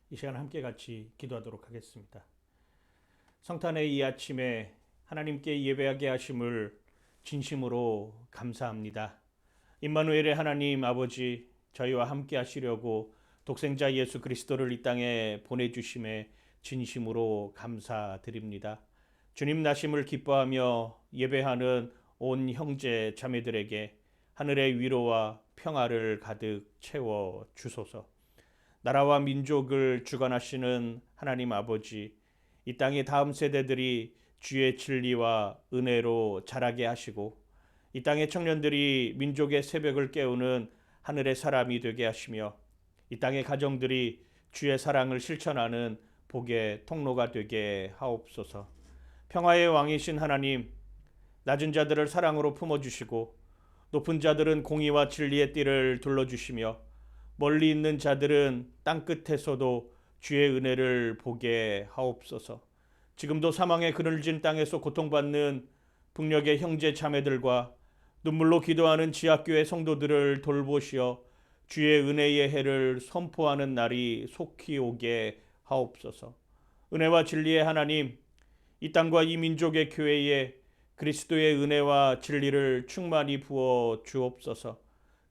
이 시간 함께 같이 기도하도록 하겠습니다. 성탄의 이 아침에 하나님께 예배하게 하심을 진심으로 감사합니다. 임마누엘의 하나님 아버지, 저희와 함께 하시려고 독생자 예수 그리스도를 이 땅에 보내주심에 진심으로 감사드립니다. 주님 나심을 기뻐하며 예배하는 온 형제 자매들에게 하늘의 위로와 평화를 가득 채워 주소서. 나라와 민족을 주관하시는 하나님 아버지, 이 땅의 다음 세대들이 주의 진리와 은혜로 자라게 하시고 이 땅의 청년들이 민족의 새벽을 깨우는 하늘의 사람이 되게 하시며 이 땅의 가정들이 주의 사랑을 실천하는 복의 통로가 되게 하옵소서. 평화의 왕이신 하나님, 낮은 자들을 사랑으로 품어주시고 높은 자들은 공의와 진리의 띠를 둘러주시며 멀리 있는 자들은 땅끝에서도 주의 은혜를 보게 하옵소서. 지금도 사망의 그늘진 땅에서 고통받는 북녘의 형제 자매들과 눈물로 기도하는 지하교회 성도들을 돌보시어 주의 은혜의 해를 선포하는 날이 속히 오게 하옵소서. 은혜와 진리의 하나님, 이 땅과 이 민족의 교회에 그리스도의 은혜와 진리를 충만히 부어 주옵소서.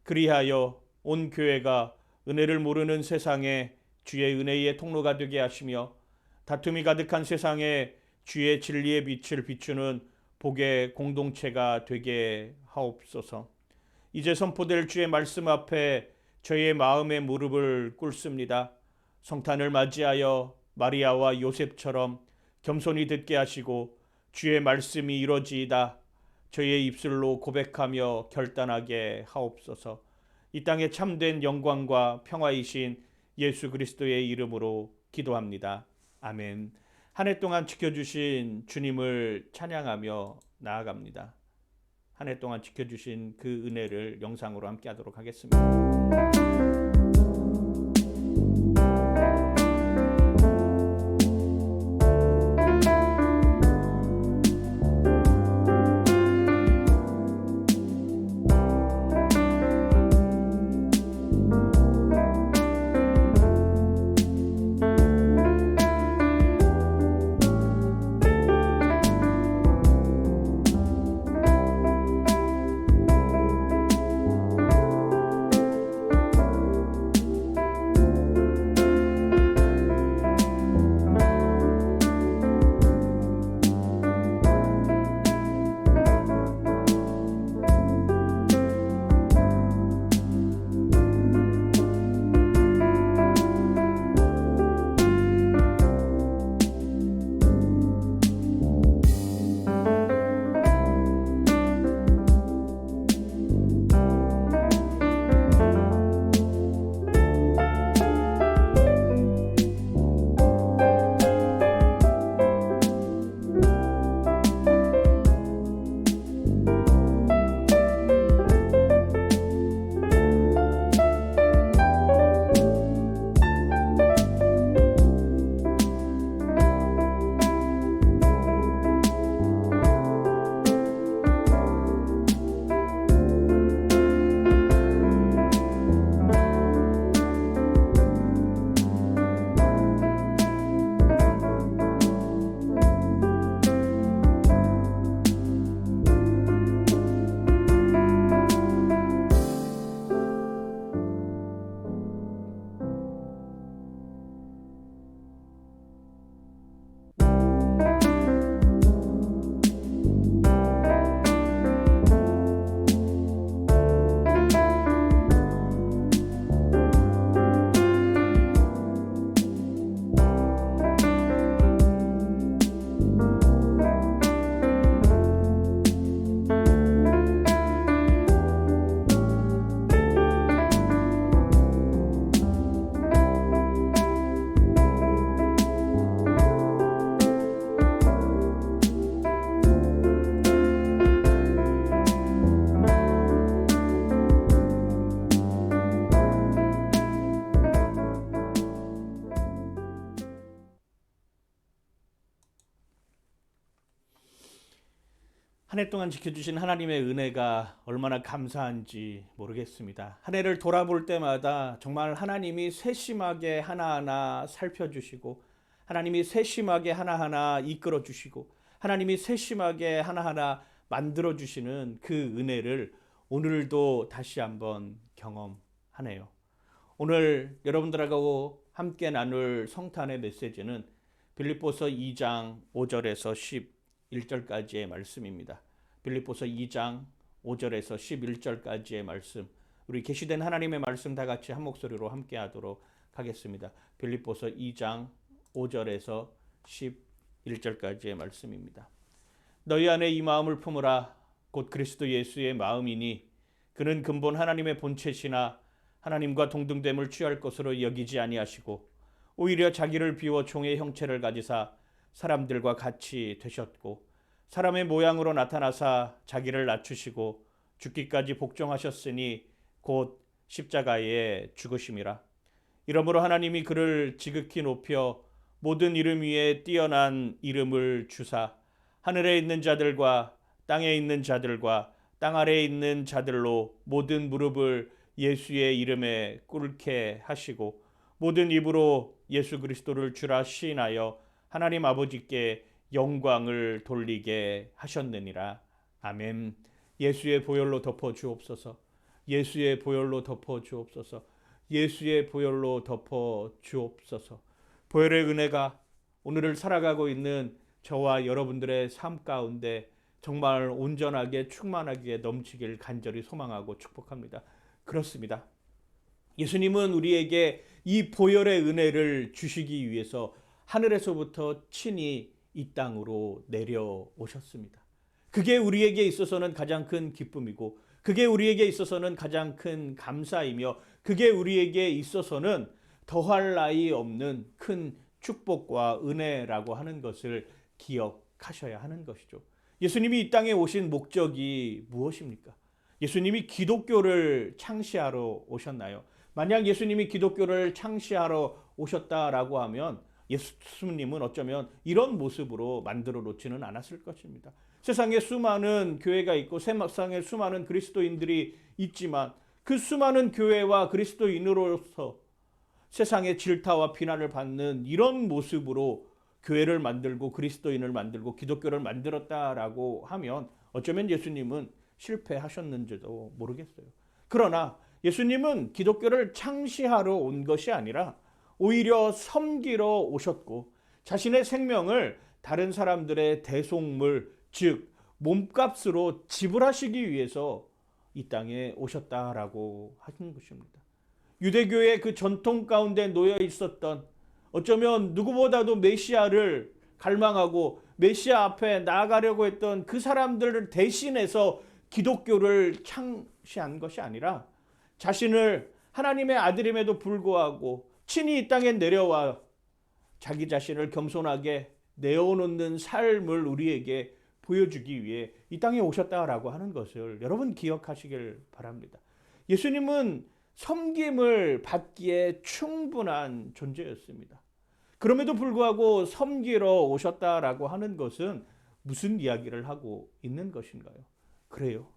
그리하여 온 교회가 은혜를 모르는 세상에 주의 은혜의 통로가 되게 하시며 다툼이 가득한 세상에 주의 진리의 빛을 비추는 복의 공동체가 되게 하옵소서. 이제 선포될 주의 말씀 앞에 저희의 마음의 무릎을 꿇습니다. 성탄을 맞이하여 마리아와 요셉처럼 겸손히 듣게 하시고 주의 말씀이 이루어지이다 저희의 입술로 고백하며 결단하게 하옵소서. 이 땅에 참된 영광과 평화이신 예수 그리스도의 이름으로 기도합니다. 아멘. 한 해 동안 지켜주신 주님을 찬양하며 나아갑니다. 한 해 동안 지켜주신 그 은혜를 영상으로 함께 하도록 하겠습니다. 한 해 동안 지켜주신 하나님의 은혜가 얼마나 감사한지 모르겠습니다. 한 해를 돌아볼 때마다 정말 하나님이 세심하게 하나하나 살펴주시고, 하나님이 세심하게 하나하나 이끌어주시고, 하나님이 세심하게 하나하나 만들어주시는 그 은혜를 오늘도 다시 한번 경험하네요. 오늘 여러분들하고 함께 나눌 성탄의 메시지는 빌립보서 2장 5절에서 11절까지의 말씀입니다. 빌립보서 2장 5절에서 11절까지의 말씀, 우리 계시된 하나님의 말씀 다 같이 한 목소리로 함께 하도록 하겠습니다. 빌립보서 2장 5절에서 11절까지의 말씀입니다. 너희 안에 이 마음을 품으라. 곧 그리스도 예수의 마음이니 그는 근본 하나님의 본체시나 하나님과 동등됨을 취할 것으로 여기지 아니하시고 오히려 자기를 비워 종의 형체를 가지사 사람들과 같이 되셨고 사람의 모양으로 나타나사 자기를 낮추시고 죽기까지 복종하셨으니 곧 십자가에 죽으심이라. 이러므로 하나님이 그를 지극히 높여 모든 이름 위에 뛰어난 이름을 주사 하늘에 있는 자들과 땅에 있는 자들과 땅 아래에 있는 자들로 모든 무릎을 예수의 이름에 꿇게 하시고 모든 입으로 예수 그리스도를 주라 시인하여 하나님 아버지께 영광을 돌리게 하셨느니라. 아멘. 예수의 보혈로 덮어 주옵소서. 예수의 보혈로 덮어 주옵소서. 예수의 보혈로 덮어 주옵소서. 보혈의 은혜가 오늘을 살아가고 있는 저와 여러분들의 삶 가운데 정말 온전하게 충만하게 넘치길 간절히 소망하고 축복합니다. 그렇습니다. 예수님은 우리에게 이 보혈의 은혜를 주시기 위해서 하늘에서부터 친히 이 땅으로 내려오셨습니다. 그게 우리에게 있어서는 가장 큰 기쁨이고, 그게 우리에게 있어서는 가장 큰 감사이며, 그게 우리에게 있어서는 더할 나위 없는 큰 축복과 은혜라고 하는 것을 기억하셔야 하는 것이죠. 예수님이 이 땅에 오신 목적이 무엇입니까? 예수님이 기독교를 창시하러 오셨나요? 만약 예수님이 기독교를 창시하러 오셨다라고 하면 예수님은 어쩌면 이런 모습으로 만들어 놓지는 않았을 것입니다. 세상에 수많은 교회가 있고 세상에 수많은 그리스도인들이 있지만 그 수많은 교회와 그리스도인으로서 세상의 질타와 비난을 받는 이런 모습으로 교회를 만들고 그리스도인을 만들고 기독교를 만들었다라고 하면 어쩌면 예수님은 실패하셨는지도 모르겠어요. 그러나 예수님은 기독교를 창시하러 온 것이 아니라 오히려 섬기러 오셨고 자신의 생명을 다른 사람들의 대속물, 즉 몸값으로 지불하시기 위해서 이 땅에 오셨다라고 하신 것입니다. 유대교의 그 전통 가운데 놓여 있었던, 어쩌면 누구보다도 메시아를 갈망하고 메시아 앞에 나아가려고 했던 그 사람들을 대신해서 기독교를 창시한 것이 아니라 자신을 하나님의 아들임에도 불구하고 친히 이 땅에 내려와 자기 자신을 겸손하게 내어놓는 삶을 우리에게 보여주기 위해 이 땅에 오셨다라고 하는 것을 여러분 기억하시길 바랍니다. 예수님은 섬김을 받기에 충분한 존재였습니다. 그럼에도 불구하고 섬기러 오셨다라고 하는 것은 무슨 이야기를 하고 있는 것인가요? 그래요.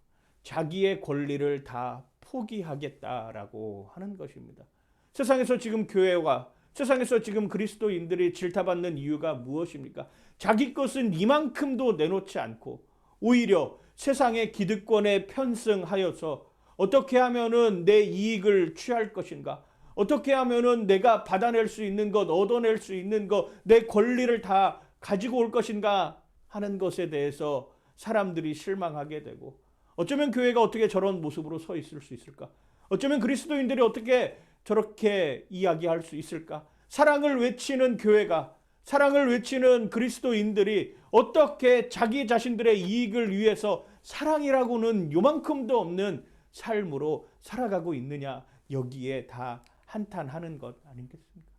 자기의 권리를 다 포기하겠다라고 하는 것입니다. 세상에서 지금 교회와 세상에서 지금 그리스도인들이 질타받는 이유가 무엇입니까? 자기 것은 이만큼도 내놓지 않고 오히려 세상의 기득권에 편승하여서 어떻게 하면은 내 이익을 취할 것인가? 어떻게 하면은 내가 받아낼 수 있는 것, 얻어낼 수 있는 것, 내 권리를 다 가지고 올 것인가 하는 것에 대해서 사람들이 실망하게 되고, 어쩌면 교회가 어떻게 저런 모습으로 서 있을 수 있을까? 어쩌면 그리스도인들이 어떻게 저렇게 이야기할 수 있을까? 사랑을 외치는 교회가, 사랑을 외치는 그리스도인들이 어떻게 자기 자신들의 이익을 위해서 사랑이라고는 요만큼도 없는 삶으로 살아가고 있느냐, 여기에 다 한탄하는 것 아니겠습니까?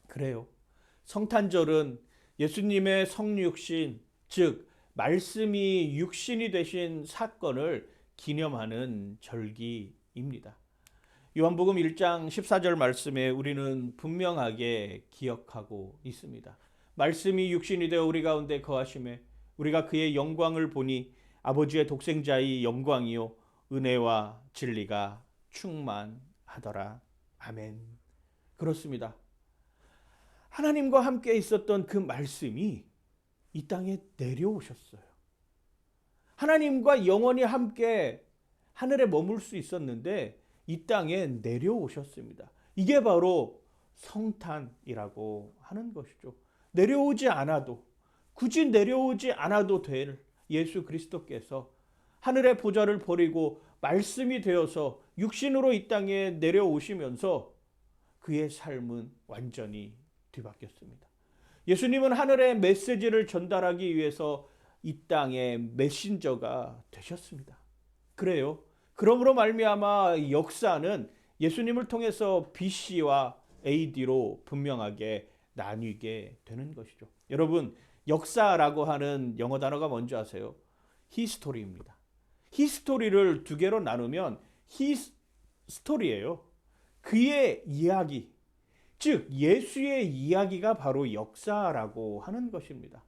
그래요. 성탄절은 예수님의 성육신, 즉 말씀이 육신이 되신 사건을 기념하는 절기입니다. 요한복음 1장 14절 말씀에 우리는 분명하게 기억하고 있습니다. 말씀이 육신이 되어 우리 가운데 거하심에 우리가 그의 영광을 보니 아버지의 독생자의 영광이요 은혜와 진리가 충만하더라. 아멘. 그렇습니다. 하나님과 함께 있었던 그 말씀이 이 땅에 내려오셨어요. 하나님과 영원히 함께 하늘에 머물 수 있었는데 이 땅에 내려오셨습니다. 이게 바로 성탄이라고 하는 것이죠. 내려오지 않아도, 굳이 내려오지 않아도 될 예수 그리스도께서 하늘의 보좌를 버리고 말씀이 되어서 육신으로 이 땅에 내려오시면서 그의 삶은 완전히 뒤바뀌었습니다. 예수님은 하늘의 메시지를 전달하기 위해서 이 땅의 메신저가 되셨습니다. 그래요. 그러므로 말미암아 역사는 예수님을 통해서 BC와 AD로 분명하게 나뉘게 되는 것이죠. 여러분, 역사라고 하는 영어 단어가 뭔지 아세요? 히스토리입니다. 히스토리를 두 개로 나누면 히스토리예요. 그의 이야기, 즉 예수의 이야기가 바로 역사라고 하는 것입니다.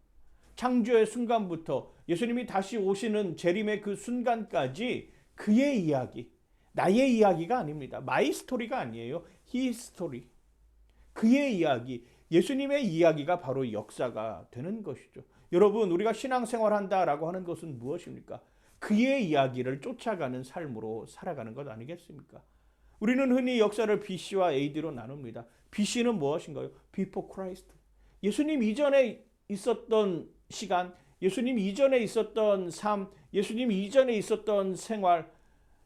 창조의 순간부터 예수님이 다시 오시는 재림의 그 순간까지 그의 이야기, 나의 이야기가 아닙니다. 마이 스토리가 아니에요. 히스토리. 그의 이야기, 예수님의 이야기가 바로 역사가 되는 것이죠. 여러분, 우리가 신앙생활한다라고 하는 것은 무엇입니까? 그의 이야기를 쫓아가는 삶으로 살아가는 것 아니겠습니까? 우리는 흔히 역사를 BC와 AD로 나눕니다. BC는 무엇인가요? Before Christ. 예수님 이전에 있었던 시간, 예수님 이전에 있었던 삶, 예수님 이전에 있었던 생활,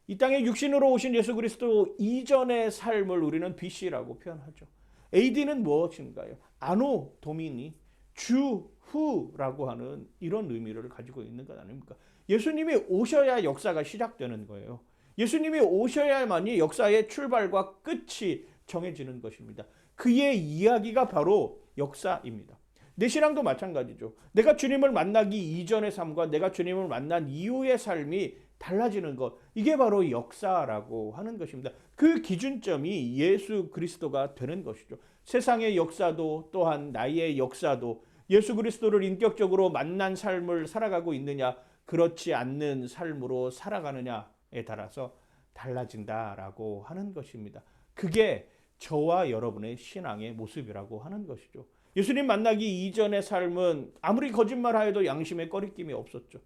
이 땅에 육신으로 오신 예수 그리스도 이전의 삶을 우리는 BC라고 표현하죠. AD는 무엇인가요? 아노 도미니, 주후라고 하는 이런 의미를 가지고 있는 것 아닙니까? 예수님이 오셔야 역사가 시작되는 거예요. 예수님이 오셔야만이 역사의 출발과 끝이 정해지는 것입니다. 그의 이야기가 바로 역사입니다. 내 신앙도 마찬가지죠. 내가 주님을 만나기 이전의 삶과 내가 주님을 만난 이후의 삶이 달라지는 것, 이게 바로 역사라고 하는 것입니다. 그 기준점이 예수 그리스도가 되는 것이죠. 세상의 역사도 또한 나의 역사도 예수 그리스도를 인격적으로 만난 삶을 살아가고 있느냐, 그렇지 않는 삶으로 살아가느냐에 따라서 달라진다라고 하는 것입니다. 그게 저와 여러분의 신앙의 모습이라고 하는 것이죠. 예수님 만나기 이전의 삶은 아무리 거짓말하여도 양심에 꺼리낌이 없었죠.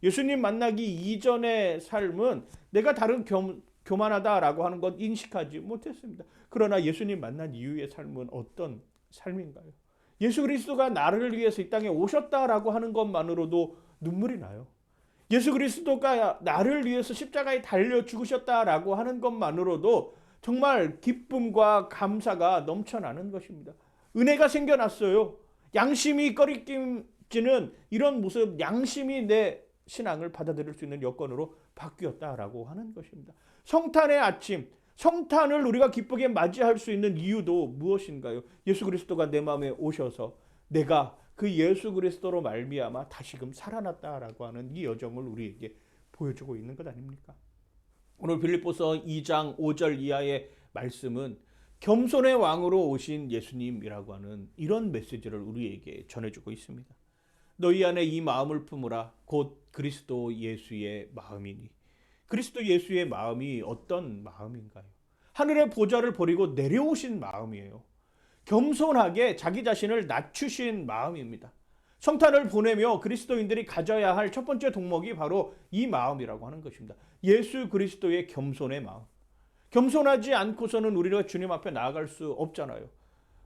예수님 만나기 이전의 삶은 내가 다른 교만하다라고 하는 것 인식하지 못했습니다. 그러나 예수님 만난 이후의 삶은 어떤 삶인가요? 예수 그리스도가 나를 위해서 이 땅에 오셨다라고 하는 것만으로도 눈물이 나요. 예수 그리스도가 나를 위해서 십자가에 달려 죽으셨다라고 하는 것만으로도 정말 기쁨과 감사가 넘쳐나는 것입니다. 은혜가 생겨났어요. 양심이 꺼리끼는 이런 모습, 양심이 내 신앙을 받아들일 수 있는 여건으로 바뀌었다라고 하는 것입니다. 성탄의 아침, 성탄을 우리가 기쁘게 맞이할 수 있는 이유도 무엇인가요? 예수 그리스도가 내 마음에 오셔서 내가 그 예수 그리스도로 말미암아 다시금 살아났다라고 하는 이 여정을 우리에게 보여주고 있는 것 아닙니까? 오늘 빌립보서 2장 5절 이하의 말씀은 겸손의 왕으로 오신 예수님이라고 하는 이런 메시지를 우리에게 전해주고 있습니다. 너희 안에 이 마음을 품으라 곧 그리스도 예수의 마음이니. 그리스도 예수의 마음이 어떤 마음인가요? 하늘의 보좌를 버리고 내려오신 마음이에요. 겸손하게 자기 자신을 낮추신 마음입니다. 성탄을 보내며 그리스도인들이 가져야 할 첫 번째 덕목이 바로 이 마음이라고 하는 것입니다. 예수 그리스도의 겸손의 마음. 겸손하지 않고서는 우리가 주님 앞에 나아갈 수 없잖아요.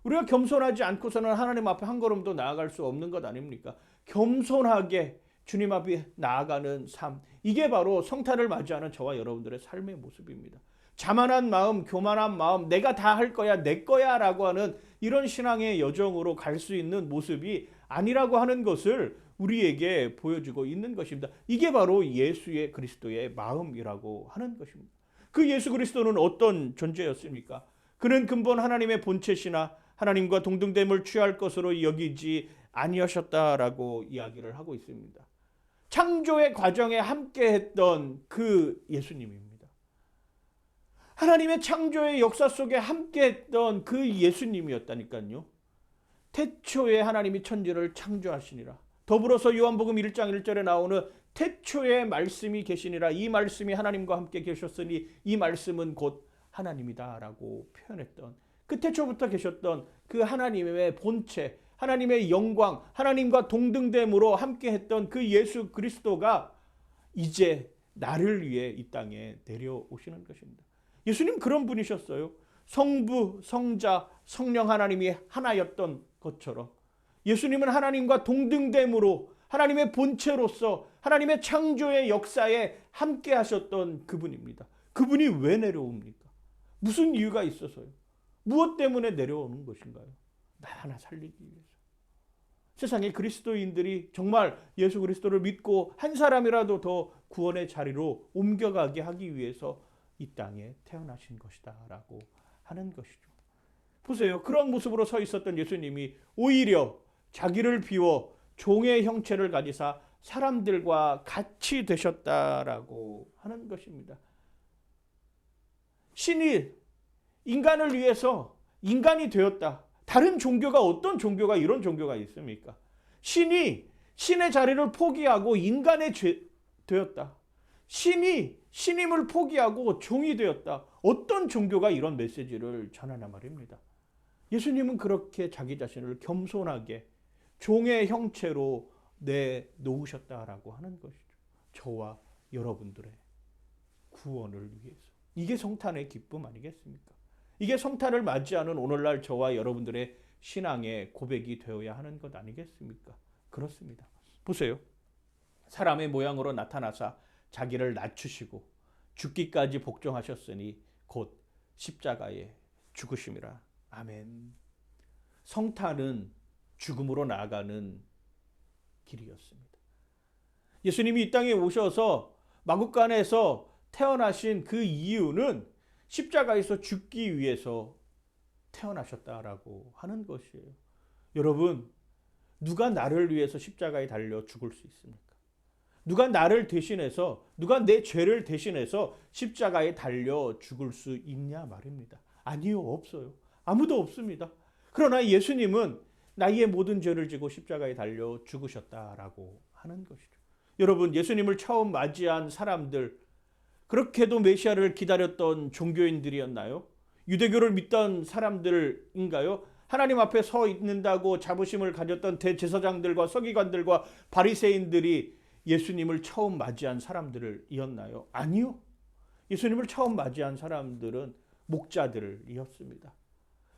우리가 겸손하지 않고서는 하나님 앞에 한 걸음도 나아갈 수 없는 것 아닙니까? 겸손하게 주님 앞에 나아가는 삶, 이게 바로 성탄을 맞이하는 저와 여러분들의 삶의 모습입니다. 자만한 마음, 교만한 마음, 내가 다 할 거야, 내 거야 라고 하는 이런 신앙의 여정으로 갈 수 있는 모습이 아니라고 하는 것을 우리에게 보여주고 있는 것입니다. 이게 바로 예수의 그리스도의 마음이라고 하는 것입니다. 그 예수 그리스도는 어떤 존재였습니까? 그는 근본 하나님의 본체시나 하나님과 동등됨을 취할 것으로 여기지 아니하셨다라고 이야기를 하고 있습니다. 창조의 과정에 함께했던 그 예수님입니다. 하나님의 창조의 역사 속에 함께했던 그 예수님이었다니까요. 태초에 하나님이 천지를 창조하시니라. 더불어서 요한복음 1장 1절에 나오는 태초에 말씀이 계시니라. 이 말씀이 하나님과 함께 계셨으니 이 말씀은 곧 하나님이다라고 표현했던, 그 태초부터 계셨던 그 하나님의 본체, 하나님의 영광, 하나님과 동등됨으로 함께했던 그 예수 그리스도가 이제 나를 위해 이 땅에 내려오시는 것입니다. 예수님 그런 분이셨어요. 성부, 성자, 성령 하나님이 하나였던 것처럼 예수님은 하나님과 동등됨으로 하나님의 본체로서 하나님의 창조의 역사에 함께 하셨던 그분입니다. 그분이 왜 내려옵니까? 무슨 이유가 있어서요? 무엇 때문에 내려오는 것인가요? 나 하나 살리기 위해서. 세상의 그리스도인들이 정말 예수 그리스도를 믿고 한 사람이라도 더 구원의 자리로 옮겨가게 하기 위해서 이 땅에 태어나신 것이다 라고 하는 것이죠. 보세요. 그런 모습으로 서 있었던 예수님이 오히려 자기를 비워 종의 형체를 가지사 사람들과 같이 되셨다라고 하는 것입니다. 신이 인간을 위해서 인간이 되었다. 다른 종교가, 어떤 종교가 이런 종교가 있습니까? 신이 신의 자리를 포기하고 인간의 되었다. 신이 신임을 포기하고 종이 되었다. 어떤 종교가 이런 메시지를 전하나 말입니다. 예수님은 그렇게 자기 자신을 겸손하게 종의 형체로 내놓으셨다라고 하는 것이죠. 저와 여러분들의 구원을 위해서. 이게 성탄의 기쁨 아니겠습니까? 이게 성탄을 맞이하는 오늘날 저와 여러분들의 신앙의 고백이 되어야 하는 것 아니겠습니까? 그렇습니다. 보세요. 사람의 모양으로 나타나사 자기를 낮추시고 죽기까지 복종하셨으니 곧 십자가에 죽으심이라. 아멘. 성탄은 죽음으로 나아가는 길이었습니다. 예수님이 이 땅에 오셔서 마구간에서 태어나신 그 이유는 십자가에서 죽기 위해서 태어나셨다라고 하는 것이에요. 여러분, 누가 나를 위해서 십자가에 달려 죽을 수 있습니까? 누가 나를 대신해서, 누가 내 죄를 대신해서 십자가에 달려 죽을 수 있냐 말입니다. 아니요, 없어요. 아무도 없습니다. 그러나 예수님은 나의 모든 죄를 지고 십자가에 달려 죽으셨다라고 하는 것이죠. 여러분, 예수님을 처음 맞이한 사람들, 그렇게도 메시아를 기다렸던 종교인들이었나요? 유대교를 믿던 사람들인가요? 하나님 앞에 서 있는다고 자부심을 가졌던 대제사장들과 서기관들과 바리새인들이 예수님을 처음 맞이한 사람들이었나요? 아니요. 예수님을 처음 맞이한 사람들은 목자들이었습니다.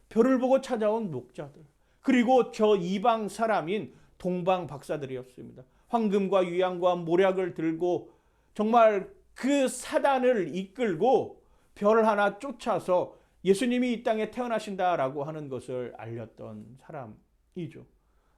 별을 보고 찾아온 목자들. 그리고 저 이방 사람인 동방 박사들이었습니다. 황금과 유향과 모략을 들고 정말 그 사단을 이끌고 별 하나 쫓아서 예수님이 이 땅에 태어나신다라고 하는 것을 알렸던 사람이죠.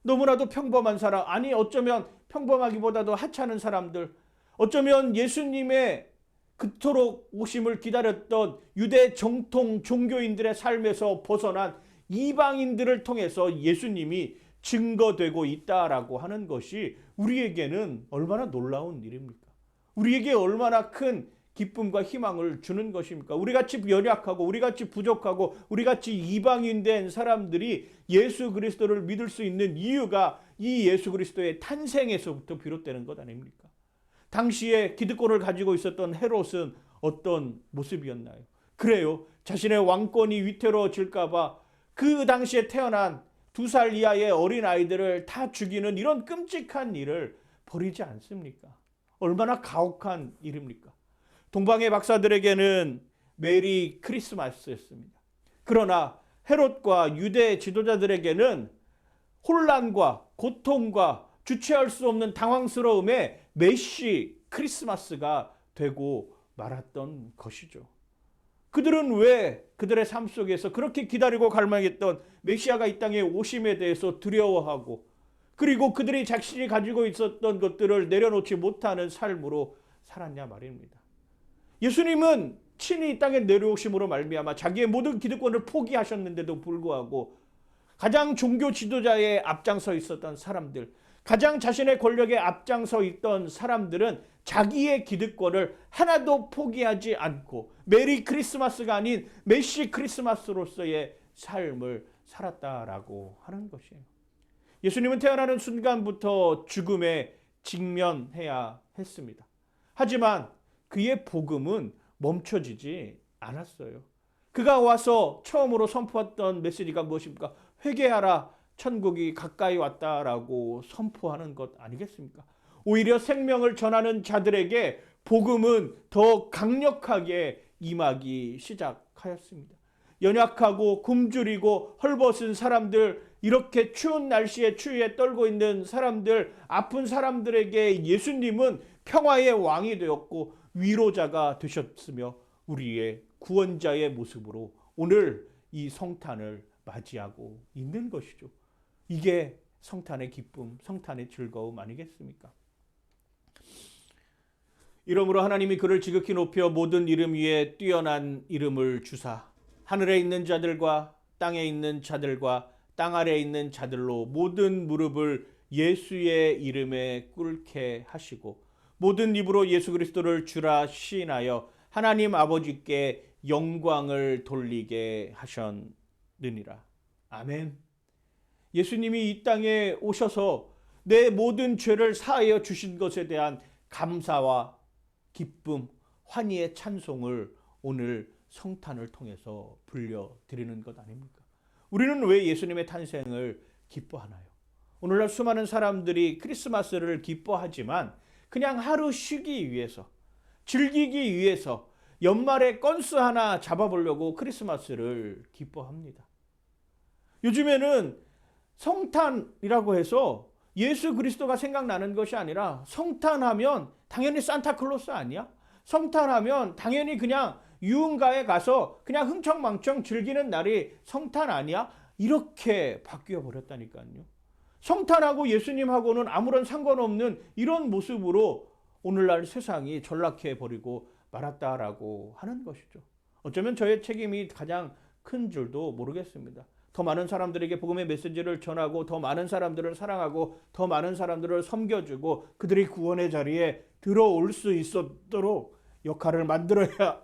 너무나도 평범한 사람, 아니 어쩌면 평범하기보다도 하찮은 사람들, 어쩌면 예수님의 그토록 오심을 기다렸던 유대 정통 종교인들의 삶에서 벗어난 이방인들을 통해서 예수님이 증거되고 있다라고 하는 것이 우리에게는 얼마나 놀라운 일입니까? 우리에게 얼마나 큰 기쁨과 희망을 주는 것입니까? 우리같이 연약하고 우리같이 부족하고 우리같이 이방인된 사람들이 예수 그리스도를 믿을 수 있는 이유가 이 예수 그리스도의 탄생에서부터 비롯되는 것 아닙니까? 당시에 기득권을 가지고 있었던 헤롯은 어떤 모습이었나요? 그래요. 자신의 왕권이 위태로워질까 봐 그 당시에 태어난 2살 이하의 어린아이들을 다 죽이는 이런 끔찍한 일을 벌이지 않습니까? 얼마나 가혹한 일입니까? 동방의 박사들에게는 메리 크리스마스였습니다. 그러나 헤롯과 유대 지도자들에게는 혼란과 고통과 주체할 수 없는 당황스러움에 메시 크리스마스가 되고 말았던 것이죠. 그들은 왜 그들의 삶 속에서 그렇게 기다리고 갈망했던 메시아가 이 땅에 오심에 대해서 두려워하고, 그리고 그들이 자신이 가지고 있었던 것들을 내려놓지 못하는 삶으로 살았냐 말입니다. 예수님은 친히 이 땅에 내려오심으로 말미암아 자기의 모든 기득권을 포기하셨는데도 불구하고 가장 종교 지도자에 앞장서 있었던 사람들, 가장 자신의 권력에 앞장서 있던 사람들은 자기의 기득권을 하나도 포기하지 않고 메리 크리스마스가 아닌 메시 크리스마스로서의 삶을 살았다라고 하는 것이에요. 예수님은 태어나는 순간부터 죽음에 직면해야 했습니다. 하지만 그의 복음은 멈춰지지 않았어요. 그가 와서 처음으로 선포했던 메시지가 무엇입니까? 회개하라, 천국이 가까이 왔다라고 선포하는 것 아니겠습니까? 오히려 생명을 전하는 자들에게 복음은 더 강력하게 임하기 시작하였습니다. 연약하고 굶주리고 헐벗은 사람들, 이렇게 추운 날씨에 추위에 떨고 있는 사람들, 아픈 사람들에게 예수님은 평화의 왕이 되었고 위로자가 되셨으며 우리의 구원자의 모습으로 오늘 이 성탄을 맞이하고 있는 것이죠. 이게 성탄의 기쁨, 성탄의 즐거움 아니겠습니까? 이러므로 하나님이 그를 지극히 높여 모든 이름 위에 뛰어난 이름을 주사 하늘에 있는 자들과 땅에 있는 자들과 땅 아래에 있는 자들로 모든 무릎을 예수의 이름에 꿇게 하시고 모든 입으로 예수 그리스도를 주라 시인하여 하나님 아버지께 영광을 돌리게 하셨느니라. 아멘. 예수님이 이 땅에 오셔서 내 모든 죄를 사하여 주신 것에 대한 감사와 기쁨, 환희의 찬송을 오늘 성탄을 통해서 불려드리는 것 아닙니까? 우리는 왜 예수님의 탄생을 기뻐하나요? 오늘날 수많은 사람들이 크리스마스를 기뻐하지만 그냥 하루 쉬기 위해서, 즐기기 위해서 연말에 건수 하나 잡아보려고 크리스마스를 기뻐합니다. 요즘에는 성탄이라고 해서 예수 그리스도가 생각나는 것이 아니라 성탄하면 당연히 산타클로스 아니야? 성탄하면 당연히 그냥 유흥가에 가서 그냥 흥청망청 즐기는 날이 성탄 아니야? 이렇게 바뀌어 버렸다니까요. 성탄하고 예수님하고는 아무런 상관없는 이런 모습으로 오늘날 세상이 전락해 버리고 말았다라고 하는 것이죠. 어쩌면 저의 책임이 가장 큰 줄도 모르겠습니다. 더 많은 사람들에게 복음의 메시지를 전하고 더 많은 사람들을 사랑하고 더 많은 사람들을 섬겨주고 그들이 구원의 자리에 들어올 수 있도록 역할을 만들어야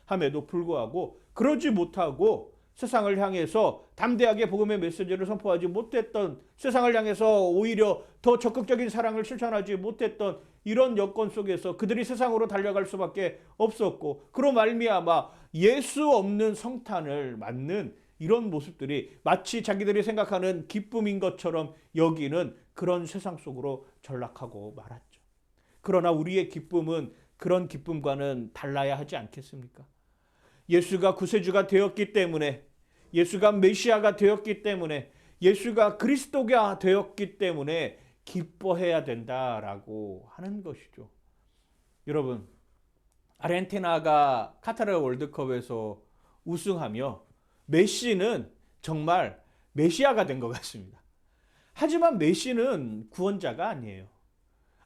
함에도 불구하고 그러지 못하고 세상을 향해서 담대하게 복음의 메시지를 선포하지 못했던, 세상을 향해서 오히려 더 적극적인 사랑을 실천하지 못했던 이런 여건 속에서 그들이 세상으로 달려갈 수밖에 없었고 그로 말미암아 예수 없는 성탄을 맞는 이런 모습들이 마치 자기들이 생각하는 기쁨인 것처럼 여기는 그런 세상 속으로 전락하고 말았죠. 그러나 우리의 기쁨은 그런 기쁨과는 달라야 하지 않겠습니까? 예수가 구세주가 되었기 때문에, 예수가 메시아가 되었기 때문에, 예수가 그리스도가 되었기 때문에 기뻐해야 된다라고 하는 것이죠. 여러분, 아르헨티나가 카타르 월드컵에서 우승하며 메시는 정말 메시아가 된 것 같습니다. 하지만 메시는 구원자가 아니에요.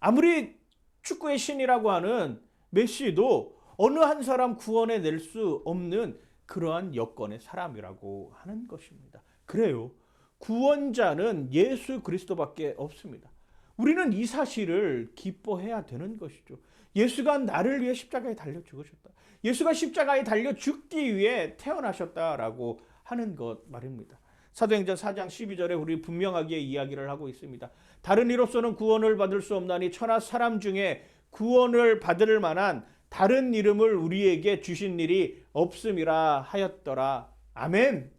아무리 축구의 신이라고 하는 메시도 어느 한 사람 구원해 낼 수 없는 그러한 여건의 사람이라고 하는 것입니다. 그래요. 구원자는 예수 그리스도밖에 없습니다. 우리는 이 사실을 기뻐해야 되는 것이죠. 예수가 나를 위해 십자가에 달려 죽으셨다. 예수가 십자가에 달려 죽기 위해 태어나셨다라고 하는 것 말입니다. 사도행전 4장 12절에 우리 분명하게 이야기를 하고 있습니다. 다른 이로서는 구원을 받을 수 없나니 천하 사람 중에 구원을 받을 만한 다른 이름을 우리에게 주신 일이 없음이라 하였더라. 아멘.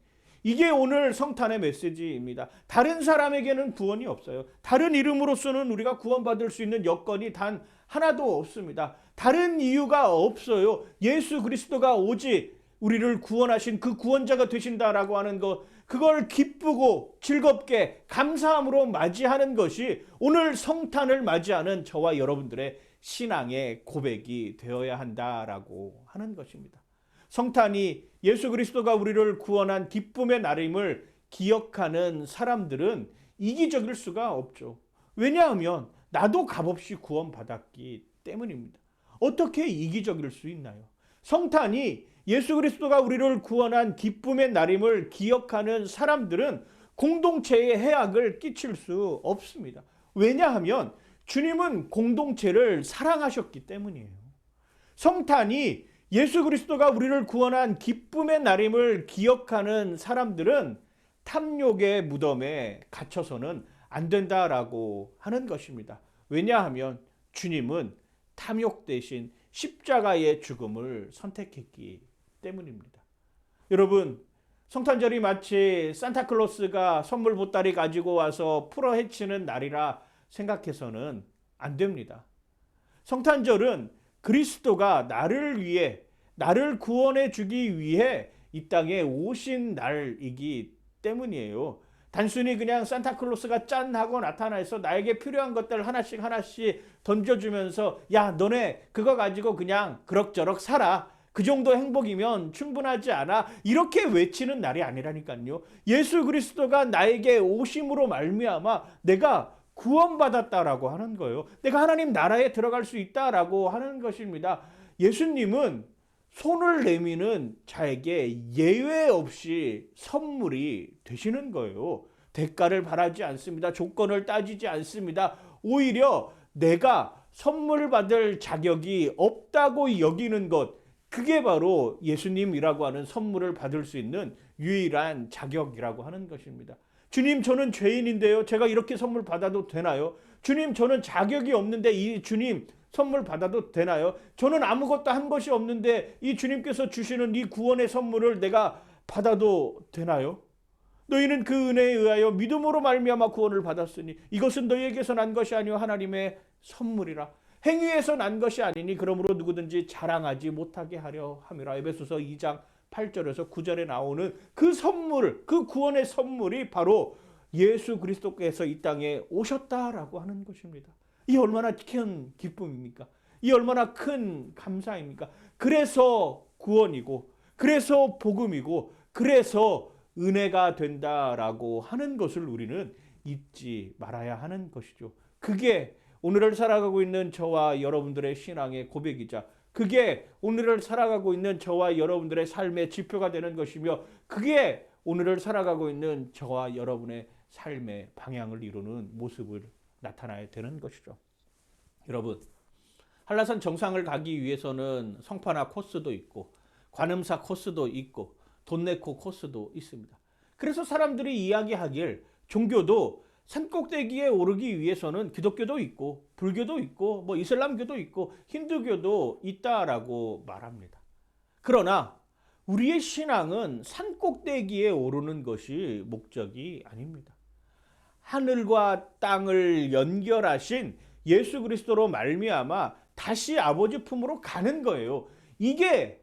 이게 오늘 성탄의 메시지입니다. 다른 사람에게는 구원이 없어요. 다른 이름으로서는 우리가 구원받을 수 있는 여건이 단 하나도 없습니다. 다른 이유가 없어요. 예수 그리스도가 오직 우리를 구원하신 그 구원자가 되신다라고 하는 것, 그걸 기쁘고 즐겁게 감사함으로 맞이하는 것이 오늘 성탄을 맞이하는 저와 여러분들의 신앙의 고백이 되어야 한다라고 하는 것입니다. 성탄이 예수 그리스도가 우리를 구원한 기쁨의 날임을 기억하는 사람들은 이기적일 수가 없죠. 왜냐하면 나도 값없이 구원받았기 때문입니다. 어떻게 이기적일 수 있나요? 성탄이 예수 그리스도가 우리를 구원한 기쁨의 날임을 기억하는 사람들은 공동체에 해악을 끼칠 수 없습니다. 왜냐하면 주님은 공동체를 사랑하셨기 때문이에요. 성탄이 예수 그리스도가 우리를 구원한 기쁨의 날임을 기억하는 사람들은 탐욕의 무덤에 갇혀서는 안 된다라고 하는 것입니다. 왜냐하면 주님은 탐욕 대신 십자가의 죽음을 선택했기 때문입니다. 여러분, 성탄절이 마치 산타클로스가 선물 보따리 가지고 와서 풀어 헤치는 날이라 생각해서는 안 됩니다. 성탄절은 그리스도가 나를 위해, 나를 구원해 주기 위해 이 땅에 오신 날이기 때문이에요. 단순히 그냥 산타클로스가 짠 하고 나타나서 나에게 필요한 것들 하나씩 하나씩 던져주면서 야, 너네 그거 가지고 그냥 그럭저럭 살아. 그 정도 행복이면 충분하지 않아. 이렇게 외치는 날이 아니라니까요. 예수 그리스도가 나에게 오심으로 말미암아 내가 구원받았다라고 하는 거예요. 내가 하나님 나라에 들어갈 수 있다라고 하는 것입니다. 예수님은 손을 내미는 자에게 예외 없이 선물이 되시는 거예요. 대가를 바라지 않습니다. 조건을 따지지 않습니다. 오히려 내가 선물 받을 자격이 없다고 여기는 것, 그게 바로 예수님이라고 하는 선물을 받을 수 있는 유일한 자격이라고 하는 것입니다. 주님, 저는 죄인인데요. 제가 이렇게 선물 받아도 되나요? 주님, 저는 자격이 없는데 이 주님 선물 받아도 되나요? 저는 아무것도 한 것이 없는데 이 주님께서 주시는 이 구원의 선물을 내가 받아도 되나요? 너희는 그 은혜에 의하여 믿음으로 말미암아 구원을 받았으니 이것은 너희에게서 난 것이 아니요 하나님의 선물이라. 행위에서 난 것이 아니니 그러므로 누구든지 자랑하지 못하게 하려 함이라. 에베소서 2장 8절에서 9절에 나오는 그 선물, 그 구원의 선물이 바로 예수 그리스도께서 이 땅에 오셨다라고 하는 것입니다. 이 얼마나 큰 기쁨입니까? 이 얼마나 큰 감사입니까? 그래서 구원이고, 그래서 복음이고, 그래서 은혜가 된다라고 하는 것을 우리는 잊지 말아야 하는 것이죠. 그게 오늘을 살아가고 있는 저와 여러분들의 신앙의 고백이자, 그게 오늘을 살아가고 있는 저와 여러분들의 삶의 지표가 되는 것이며, 그게 오늘을 살아가고 있는 저와 여러분의 삶의 방향을 이루는 모습을 나타나야 되는 것이죠. 여러분, 한라산 정상을 가기 위해서는 성파나 코스도 있고 관음사 코스도 있고 돈네코 코스도 있습니다. 그래서 사람들이 이야기하길 종교도 산꼭대기에 오르기 위해서는 기독교도 있고 불교도 있고 뭐 이슬람교도 있고 힌두교도 있다라고 말합니다. 그러나 우리의 신앙은 산꼭대기에 오르는 것이 목적이 아닙니다. 하늘과 땅을 연결하신 예수 그리스도로 말미암아 다시 아버지 품으로 가는 거예요. 이게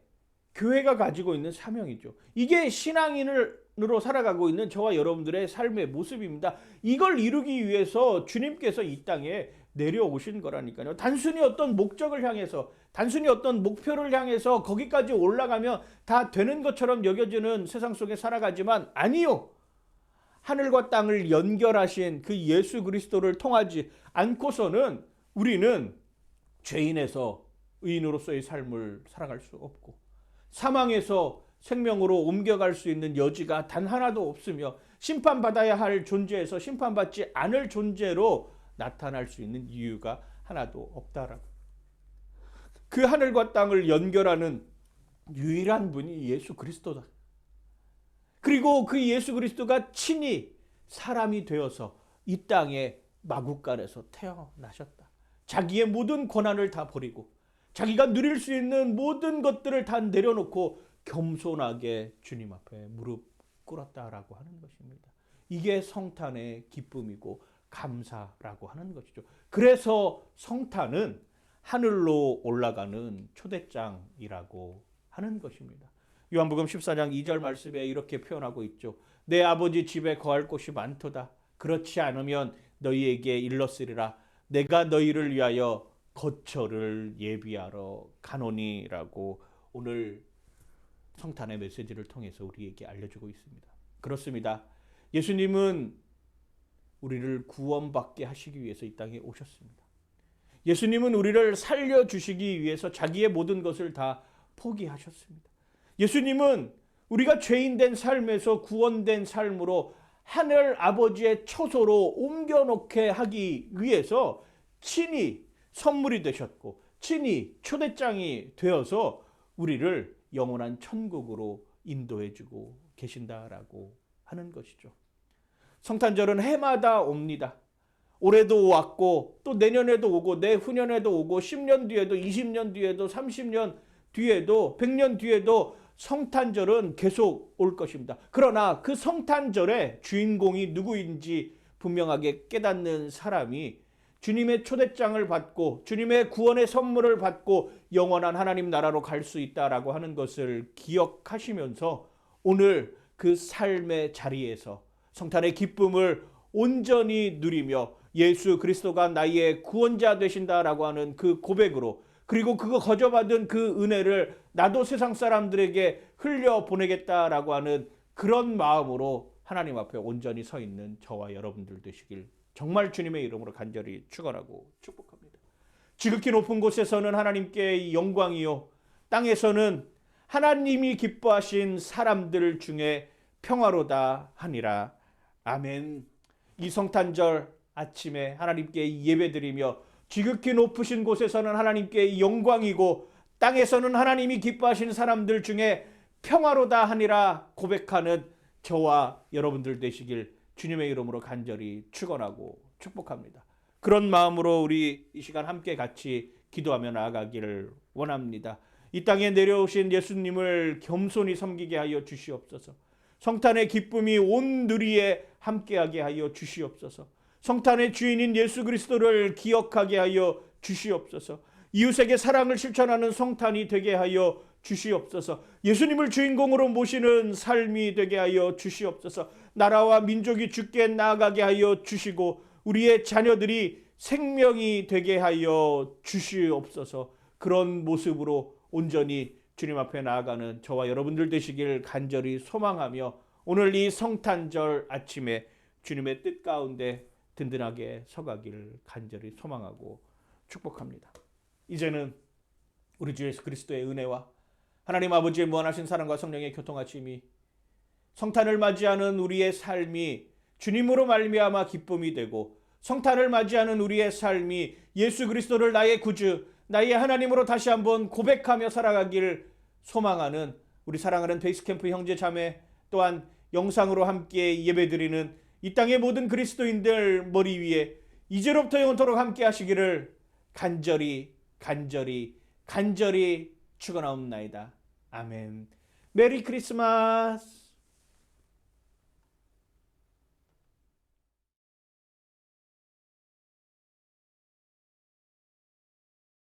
교회가 가지고 있는 사명이죠. 이게 신앙인으로 살아가고 있는 저와 여러분들의 삶의 모습입니다. 이걸 이루기 위해서 주님께서 이 땅에 내려오신 거라니까요. 단순히 어떤 목적을 향해서, 단순히 어떤 목표를 향해서 거기까지 올라가면 다 되는 것처럼 여겨지는 세상 속에 살아가지만 아니요. 하늘과 땅을 연결하신 그 예수 그리스도를 통하지 않고서는 우리는 죄인에서 의인으로서의 삶을 살아갈 수 없고 사망에서 생명으로 옮겨갈 수 있는 여지가 단 하나도 없으며 심판받아야 할 존재에서 심판받지 않을 존재로 나타날 수 있는 이유가 하나도 없다라고. 그 하늘과 땅을 연결하는 유일한 분이 예수 그리스도다. 그리고 그 예수 그리스도가 친히 사람이 되어서 이 땅에 마구간에서 태어나셨다. 자기의 모든 권한을 다 버리고 자기가 누릴 수 있는 모든 것들을 다 내려놓고 겸손하게 주님 앞에 무릎 꿇었다라고 하는 것입니다. 이게 성탄의 기쁨이고 감사라고 하는 것이죠. 그래서 성탄은 하늘로 올라가는 초대장이라고 하는 것입니다. 요한복음 14장 2절 말씀에 이렇게 표현하고 있죠. 내 아버지 집에 거할 곳이 많도다. 그렇지 않으면 너희에게 일렀으리라. 내가 너희를 위하여 거처를 예비하러 가노니라고 오늘 성탄의 메시지를 통해서 우리에게 알려주고 있습니다. 그렇습니다. 예수님은 우리를 구원받게 하시기 위해서 이 땅에 오셨습니다. 예수님은 우리를 살려주시기 위해서 자기의 모든 것을 다 포기하셨습니다. 예수님은 우리가 죄인된 삶에서 구원된 삶으로 하늘 아버지의 처소로 옮겨놓게 하기 위해서 친히 선물이 되셨고 친히 초대장이 되어서 우리를 영원한 천국으로 인도해주고 계신다라고 하는 것이죠. 성탄절은 해마다 옵니다. 올해도 왔고 또 내년에도 오고 내후년에도 오고 10년 뒤에도 20년 뒤에도 30년 뒤에도 100년 뒤에도 성탄절은 계속 올 것입니다. 그러나 그 성탄절의 주인공이 누구인지 분명하게 깨닫는 사람이 주님의 초대장을 받고 주님의 구원의 선물을 받고 영원한 하나님 나라로 갈 수 있다라고 하는 것을 기억하시면서 오늘 그 삶의 자리에서 성탄의 기쁨을 온전히 누리며 예수 그리스도가 나의 구원자 되신다라고 하는 그 고백으로, 그리고 그거 거저받은 그 은혜를 나도 세상 사람들에게 흘려보내겠다라고 하는 그런 마음으로 하나님 앞에 온전히 서 있는 저와 여러분들 되시길 정말 주님의 이름으로 간절히 축원하고 축복합니다. 지극히 높은 곳에서는 하나님께 영광이요, 땅에서는 하나님이 기뻐하신 사람들 중에 평화로다 하니라. 아멘. 이 성탄절 아침에 하나님께 예배드리며 지극히 높으신 곳에서는 하나님께 영광이고 땅에서는 하나님이 기뻐하신 사람들 중에 평화로다 하니라 고백하는 저와 여러분들 되시길 주님의 이름으로 간절히 축원하고 축복합니다. 그런 마음으로 우리 이 시간 함께 같이 기도하며 나아가기를 원합니다. 이 땅에 내려오신 예수님을 겸손히 섬기게 하여 주시옵소서. 성탄의 기쁨이 온 누리에 함께하게 하여 주시옵소서. 성탄의 주인인 예수 그리스도를 기억하게 하여 주시옵소서. 이웃에게 사랑을 실천하는 성탄이 되게 하여 주시옵소서. 예수님을 주인공으로 모시는 삶이 되게 하여 주시옵소서. 나라와 민족이 주께 나아가게 하여 주시고 우리의 자녀들이 생명이 되게 하여 주시옵소서. 그런 모습으로 온전히 주님 앞에 나아가는 저와 여러분들 되시길 간절히 소망하며 오늘 이 성탄절 아침에 주님의 뜻 가운데 든든하게 서가기를 간절히 소망하고 축복합니다. 이제는 우리 주 예수 그리스도의 은혜와 하나님 아버지의 무한하신 사랑과 성령의 교통하심이 성탄을 맞이하는 우리의 삶이 주님으로 말미암아 기쁨이 되고 성탄을 맞이하는 우리의 삶이 예수 그리스도를 나의 구주, 나의 하나님으로 다시 한번 고백하며 살아가기를 소망하는 우리 사랑하는 베이스캠프 형제 자매, 또한 영상으로 함께 예배드리는 이 땅의 모든 그리스도인들 머리 위에 이제로부터 영원토록 함께 하시기를 간절히 축원하옵나이다. 아멘. 메리 크리스마스.